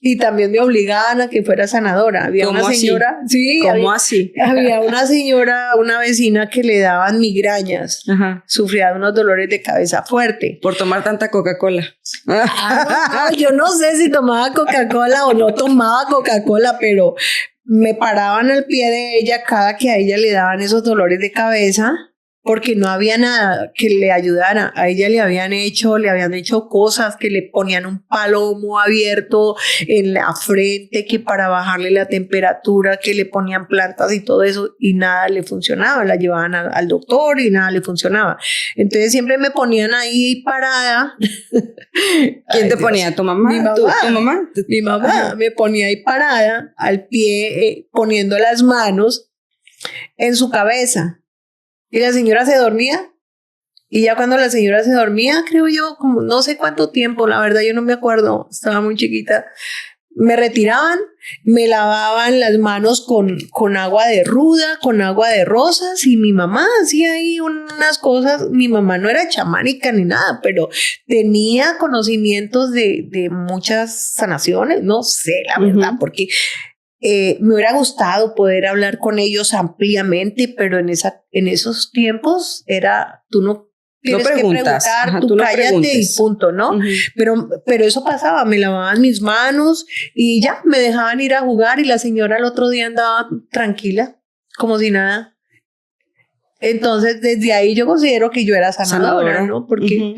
Y también me obligaban a que fuera sanadora. Había una señora, sí, ¿cómo así? Había una señora, una vecina que le daban migrañas. Ajá. Sufría de unos dolores de cabeza fuerte. Por tomar tanta Coca-Cola. No, yo no sé si tomaba Coca-Cola o no tomaba Coca-Cola, pero me paraban al pie de ella cada que a ella le daban esos dolores de cabeza, porque no había nada que le ayudara. A ella le habían hecho cosas, que le ponían un palomo abierto en la frente, que para bajarle la temperatura, que le ponían plantas y todo eso, y nada le funcionaba. La llevaban al doctor y nada le funcionaba. Entonces siempre me ponían ahí parada. ¿Quién te ponía? ¿Tu mamá? Mi mamá. ¿Tu mamá? Mi mamá me ponía ahí parada, al pie, poniendo las manos en su cabeza. Y la señora se dormía. Y ya cuando la señora se dormía, creo yo, como no sé cuánto tiempo, la verdad yo no me acuerdo, estaba muy chiquita, me retiraban, me lavaban las manos con agua de ruda, con agua de rosas, y mi mamá hacía ahí unas cosas. Mi mamá no era chamánica ni nada, pero tenía conocimientos de muchas sanaciones, no sé, la verdad, porque me hubiera gustado poder hablar con ellos ampliamente, pero en esos tiempos tú no tienes que preguntar, ajá, tú cállate preguntes. Y punto, ¿no? Pero eso pasaba, me lavaban mis manos y ya, me dejaban ir a jugar, y la señora el otro día andaba tranquila, como si nada. Entonces, desde ahí yo considero que yo era sanadora, ¿no? Porque...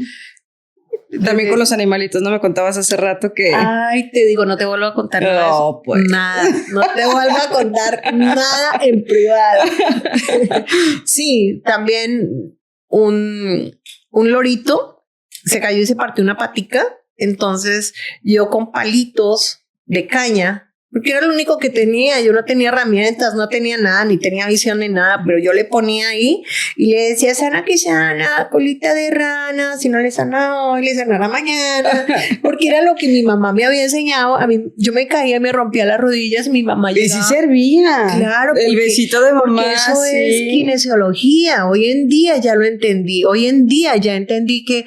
También con los animalitos, ¿no? Me contabas hace rato que... Ay, te digo, no te vuelvo a contar no, pues. nada. No te vuelvo a contar nada en privado. Sí, también un lorito se cayó y se partió una patica. Entonces yo con palitos de caña, porque era lo único que tenía, yo no tenía herramientas, no tenía nada, ni tenía visión ni nada, pero yo le ponía ahí y le decía, sana que sana, colita de rana, si no le sana hoy, le sanará mañana, porque era lo que mi mamá me había enseñado. A mí, yo me caía, me rompía las rodillas, mi mamá llegaba. Y sí servía. Claro. El besito de mamá. Porque eso es kinesiología. Hoy en día ya lo entendí, ya entendí que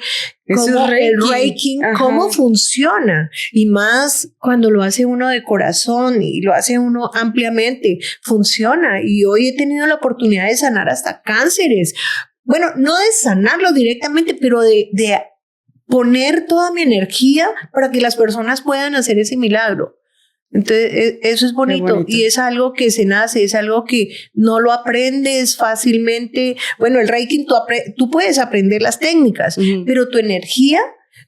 como el Reiki, cómo funciona, y más cuando lo hace uno de corazón y lo hace uno ampliamente, funciona. Y hoy he tenido la oportunidad de sanar hasta cánceres. Bueno, no de sanarlo directamente, pero de poner toda mi energía para que las personas puedan hacer ese milagro. Entonces, eso es bonito, y es algo que se nace, es algo que no lo aprendes fácilmente. Bueno, el Reiki, tú puedes aprender las técnicas, pero tu energía,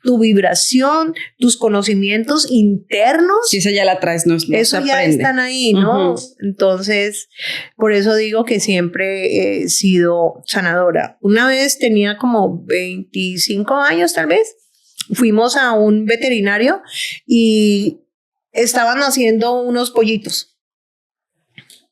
tu vibración, tus conocimientos internos, si esa ya la traes, no eso se ya aprende. Están ahí, ¿no? Entonces, por eso digo que siempre he sido sanadora. Una vez tenía como 25 años, tal vez, fuimos a un veterinario y estaban haciendo unos pollitos.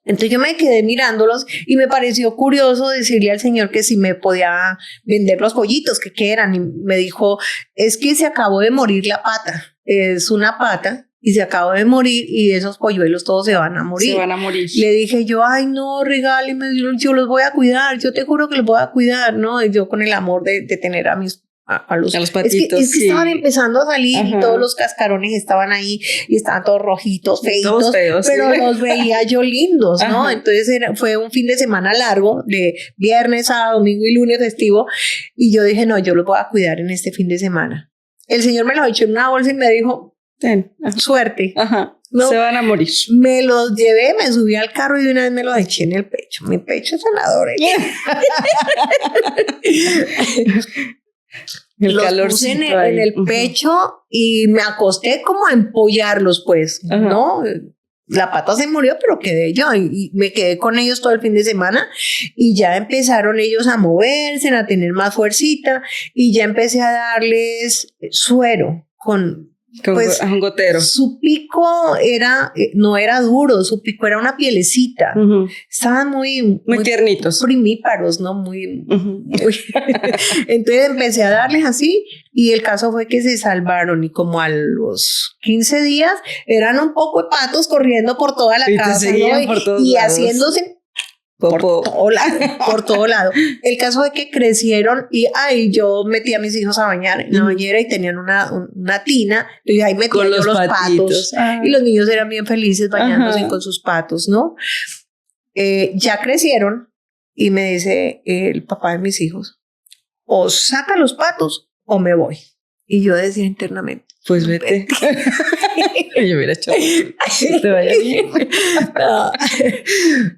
Entonces yo me quedé mirándolos y me pareció curioso decirle al señor que si me podía vender los pollitos, que qué eran. Y me dijo, es que se acabó de morir la pata. Es una pata y se acabó de morir, y esos polluelos todos se van a morir. Se van a morir. Le dije yo, ay no, regáleme, yo los voy a cuidar, yo te juro que los voy a cuidar, ¿no? Y yo con el amor de tener a a los patitos. Es que sí. estaban empezando a salir Ajá. y todos los cascarones estaban ahí y estaban todos rojitos, feitos, Todos feos, pero sí. los veía yo lindos, ¿no? Ajá. Entonces fue un fin de semana largo, de viernes, sábado, domingo y lunes festivo, y yo dije, no, yo los voy a cuidar en este fin de semana. El señor me los echó en una bolsa y me dijo, Ten. Ajá. suerte. Ajá. No. Se van a morir. Me los llevé, me subí al carro y de una vez me los eché en el pecho. Mi pecho es sanador. El los calor puse en el pecho y me acosté como a empollarlos, pues, Ajá. ¿no? La pata se murió, pero quedé yo y me quedé con ellos todo el fin de semana y ya empezaron ellos a moverse, a tener más fuercita y ya empecé a darles suero con pues, un gotero. Su pico no era duro, su pico era una pielecita. Estaban muy tiernitos. Primíparos, ¿no? Muy. Entonces empecé a darles así y el caso fue que se salvaron y como a los 15 días eran un poco de patos corriendo por toda la casa, ¿no? Por todos y lados. Haciéndose por todo lado. El caso fue que crecieron y yo metí a mis hijos a bañar en la bañera y tenían una tina y ahí metía yo los patos. Y los niños eran bien felices bañándose con sus patos, ¿no? Ya crecieron y me dice el papá de mis hijos, o saca los patos o me voy. Y yo decía internamente, pues vete. Yo hubiera hecho que te vaya bien. No.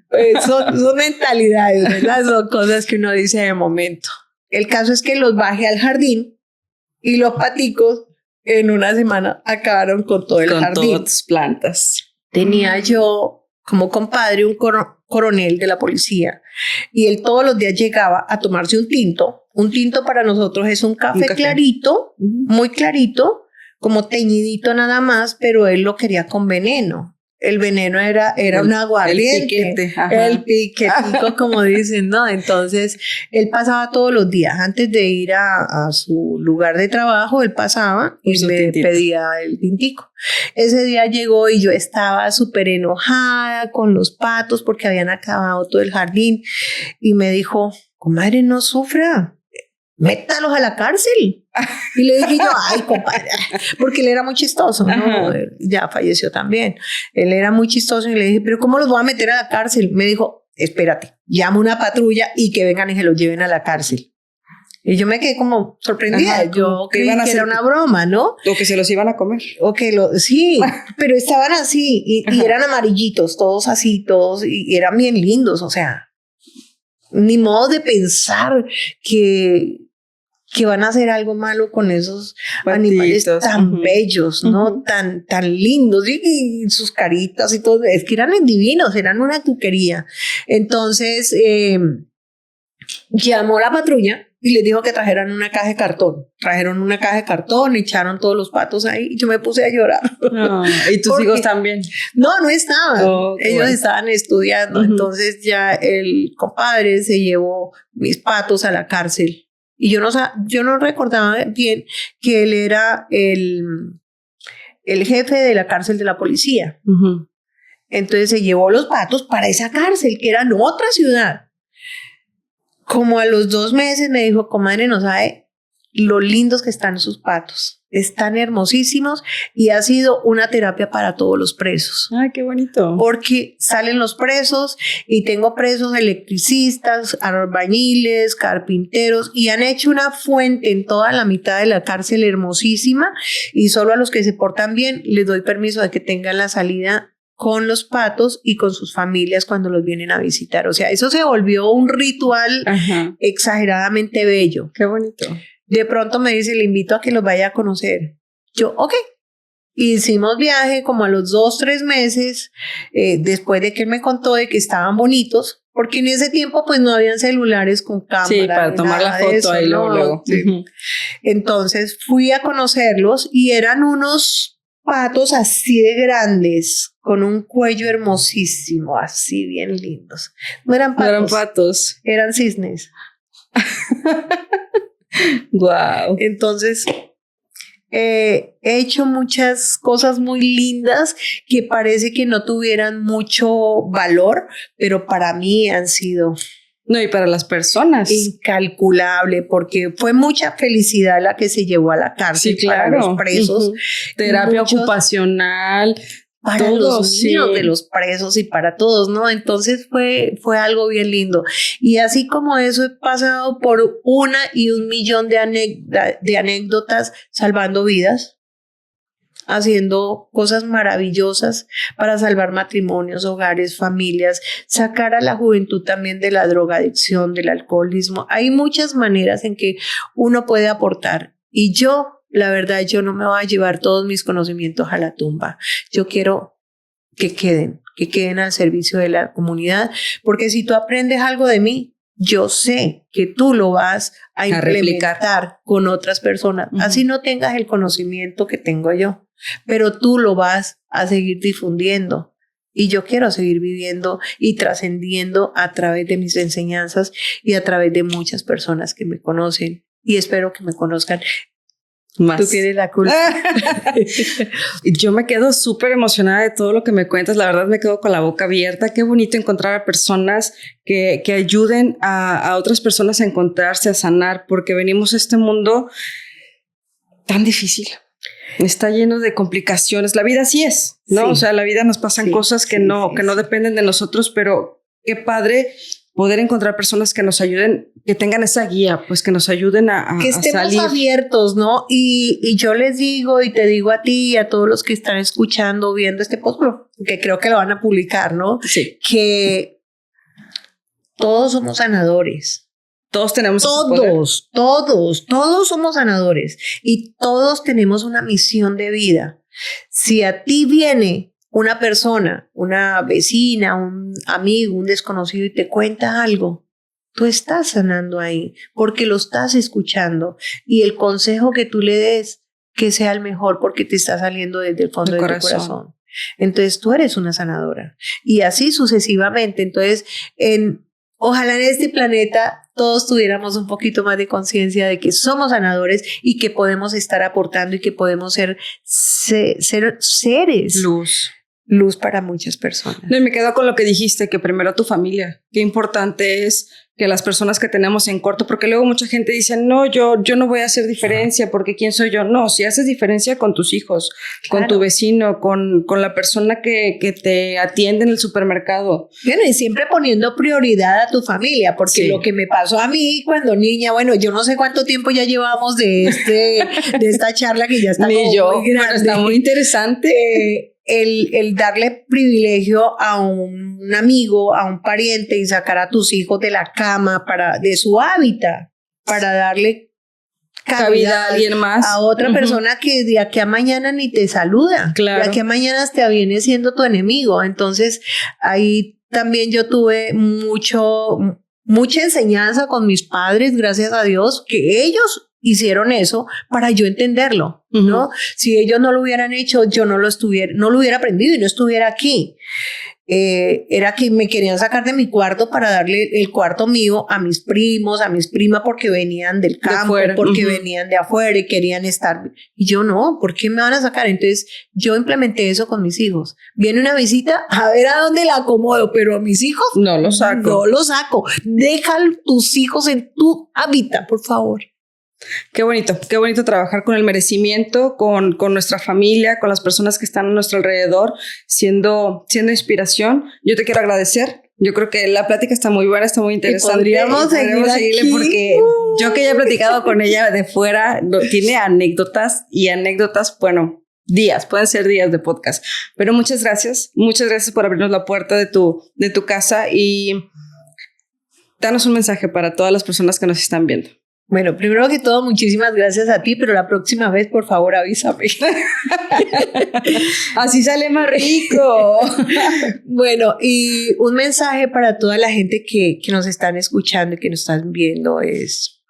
Pues son mentalidades, ¿verdad? Son cosas que uno dice de momento. El caso es que los bajé al jardín y los paticos en una semana acabaron con todo el jardín. Con todas tus plantas. Tenía yo como compadre un coronel de la policía y él todos los días llegaba a tomarse un tinto. Un tinto para nosotros es un café clarito, muy clarito, como teñidito nada más, pero él lo quería con veneno. El veneno era un aguardiente. El piquetico, como dicen, ¿no? Entonces, él pasaba todos los días. Antes de ir a su lugar de trabajo, él pasaba y me pedía el tintico. Ese día llegó y yo estaba súper enojada con los patos porque habían acabado todo el jardín. Y me dijo, comadre, no sufra. Métalos a la cárcel. Y le dije yo, ay, compadre, porque él era muy chistoso, ¿no? Ya falleció también. Él era muy chistoso y le dije, pero ¿cómo los voy a meter a la cárcel? Me dijo, espérate, llama una patrulla y que vengan y se los lleven a la cárcel. Y yo me quedé como sorprendida. Yo creí que era una broma, ¿no? O que se los iban a comer. Sí, pero estaban así y eran amarillitos, todos así, todos, y eran bien lindos, o sea, ni modo de pensar que van a hacer algo malo con esos animales tan bellos, ¿no? Tan lindos, y sus caritas y todo, es que eran divinos, eran una tuquería. Entonces, llamó la patrulla y les dijo que trajeran una caja de cartón. Trajeron una caja de cartón, echaron todos los patos ahí y yo me puse a llorar. ¿Y tus hijos también? No estaban. Ellos estaban estudiando. Entonces ya el compadre se llevó mis patos a la cárcel. Y yo no recordaba bien que él era el jefe de la cárcel de la policía. Entonces se llevó los patos para esa cárcel, que era en otra ciudad. Como a los 2 meses me dijo, comadre, no sabe lo lindos que están sus patos. Están hermosísimos y ha sido una terapia para todos los presos. Ay, qué bonito. Porque salen los presos y tengo presos electricistas, albañiles, carpinteros y han hecho una fuente en toda la mitad de la cárcel hermosísima y solo a los que se portan bien les doy permiso de que tengan la salida con los patos y con sus familias cuando los vienen a visitar. O sea, eso se volvió un ritual exageradamente bello. Qué bonito. De pronto me dice, le invito a que los vaya a conocer. Yo, ok. Hicimos viaje como a los 2-3 meses, después de que él me contó de que estaban bonitos, porque en ese tiempo pues no habían celulares con cámara. Sí, para tomar la foto eso, ahí luego. Sí. Entonces fui a conocerlos y eran unos patos así de grandes, con un cuello hermosísimo, así bien lindos. No eran patos. No eran patos. Eran cisnes. Wow. Entonces, he hecho muchas cosas muy lindas que parece que no tuvieran mucho valor, pero para mí han sido No, y para las personas. Incalculable, porque fue mucha felicidad la que se llevó a la cárcel, sí, claro, para los presos. Terapia ocupacional. Para los niños de los presos y para todos, ¿no? Entonces fue algo bien lindo. Y así como eso, he pasado por 1.000.000 de anécdotas salvando vidas, haciendo cosas maravillosas para salvar matrimonios, hogares, familias, sacar a la juventud también de la drogadicción, del alcoholismo. Hay muchas maneras en que uno puede aportar. Y la verdad, yo no me voy a llevar todos mis conocimientos a la tumba. Yo quiero que queden al servicio de la comunidad, porque si tú aprendes algo de mí, yo sé que tú lo vas a implementar replicar con otras personas. Así no tengas el conocimiento que tengo yo, pero tú lo vas a seguir difundiendo. Y yo quiero seguir viviendo y trascendiendo a través de mis enseñanzas y a través de muchas personas que me conocen, y espero que me conozcan más. Tú tienes la culpa. Yo me quedo súper emocionada de todo lo que me cuentas. La verdad me quedo con la boca abierta. Qué bonito encontrar a personas que ayuden a otras personas a encontrarse, a sanar, porque venimos a este mundo tan difícil. Está lleno de complicaciones. La vida así es, ¿no? Sí. O sea, la vida nos pasan cosas que no dependen de nosotros, pero qué padre poder encontrar personas que nos ayuden, que tengan esa guía, pues que nos ayuden a que estemos salir. Abiertos, ¿no? Y yo les digo y te digo a ti y a todos los que están escuchando, viendo este podcast, que creo que lo van a publicar, ¿no? Sí. Que todos somos sanadores. Todos tenemos todos somos sanadores y todos tenemos una misión de vida. Si a ti viene una persona, una vecina, un amigo, un desconocido y te cuenta algo, tú estás sanando ahí porque lo estás escuchando, y el consejo que tú le des, que sea el mejor porque te está saliendo desde el fondo de tu corazón. Entonces tú eres una sanadora, y así sucesivamente. Entonces ojalá en este planeta todos tuviéramos un poquito más de conciencia de que somos sanadores y que podemos estar aportando y que podemos ser seres. Luz para muchas personas. No, y me quedo con lo que dijiste, que primero tu familia. Qué importante es que las personas que tenemos en corto, porque luego mucha gente dice, no, yo no voy a hacer diferencia porque ¿quién soy yo? No, si haces diferencia con tus hijos, claro, con tu vecino, con la persona que te atiende en el supermercado. Bueno, y siempre poniendo prioridad a tu familia, porque lo que me pasó a mí cuando niña, bueno, yo no sé cuánto tiempo ya llevamos de esta charla, que ya está muy grande. Pero está muy interesante. El darle privilegio a un amigo, a un pariente, y sacar a tus hijos de la cama, de su hábitat, para darle cabida a alguien más, a otra persona que de aquí a mañana ni te saluda, claro, de aquí a mañana te viene siendo tu enemigo. Entonces ahí también yo tuve mucha enseñanza con mis padres, gracias a Dios, que ellos hicieron eso para yo entenderlo, ¿no? Si ellos no lo hubieran hecho, yo no lo hubiera aprendido y no estuviera aquí. Era que me querían sacar de mi cuarto para darle el cuarto mío a mis primos, a mis primas, porque venían del campo, porque venían de afuera y querían estar. Y yo no, ¿por qué me van a sacar? Entonces yo implementé eso con mis hijos. Viene una visita, a ver a dónde la acomodo, pero a mis hijos no los saco. No los saco. Deja tus hijos en tu hábitat, por favor. Qué bonito trabajar con el merecimiento, con nuestra familia, con las personas que están a nuestro alrededor, siendo inspiración. Yo te quiero agradecer. Yo creo que la plática está muy buena, está muy interesante. Podríamos seguirle porque yo que ya he platicado con ella de fuera, tiene anécdotas, bueno, pueden ser días de podcast. Pero muchas gracias por abrirnos la puerta de tu casa, y danos un mensaje para todas las personas que nos están viendo. Bueno, primero que todo, muchísimas gracias a ti, pero la próxima vez, por favor, avísame. Así sale más rico. Bueno, y un mensaje para toda la gente que nos están escuchando y que nos están viendo es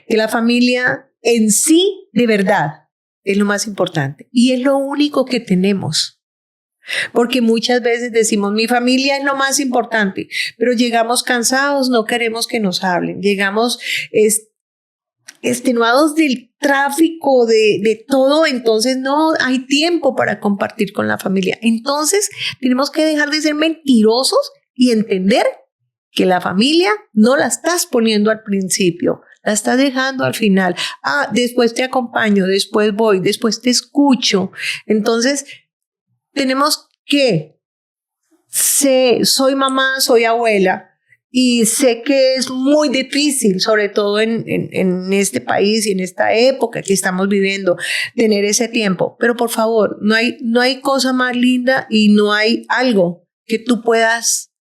que la familia en sí, de verdad, es lo más importante y es lo único que tenemos. Porque muchas veces decimos, mi familia es lo más importante, pero llegamos cansados, no queremos que nos hablen, llegamos extenuados del tráfico, de todo, entonces no hay tiempo para compartir con la familia. Entonces tenemos que dejar de ser mentirosos y entender que la familia no la estás poniendo al principio, la estás dejando al final. Después te acompaño, después voy, después te escucho. Entonces, tenemos que soy mamá, soy abuela y sé que es muy difícil, sobre todo en este país y en esta época que estamos viviendo, tener ese tiempo. Pero por favor, no hay cosa más linda y no hay algo que tú puedas.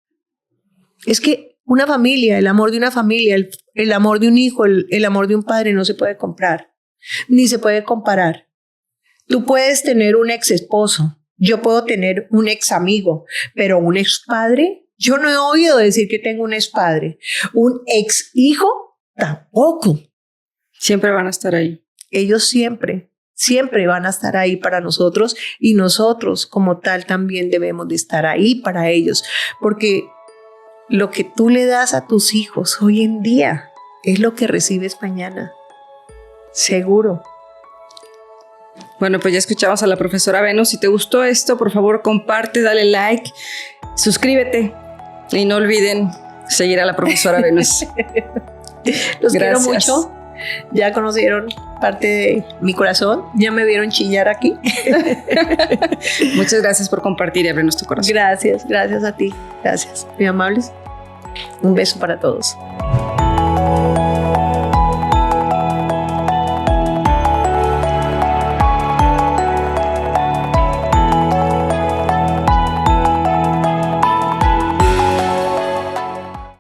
Es que una familia, el amor de una familia, el amor de un hijo, el amor de un padre no se puede comprar, ni se puede comparar. Tú puedes tener un ex esposo. Yo puedo tener un ex amigo, pero un ex padre, yo no he oído decir que tengo un ex padre. Un ex hijo, tampoco. Siempre van a estar ahí. Ellos siempre van a estar ahí para nosotros y nosotros como tal también debemos de estar ahí para ellos. Porque lo que tú le das a tus hijos hoy en día es lo que recibes mañana. Seguro. Bueno, pues ya escuchamos a la profesora Venus. Si te gustó esto, por favor, comparte, dale like, suscríbete y no olviden seguir a la profesora Venus. Los quiero mucho. Ya conocieron parte de mi corazón. Ya me vieron chillar aquí. Muchas gracias por compartir y abrirnos tu corazón. Gracias a ti. Gracias, muy amables. Un beso para todos.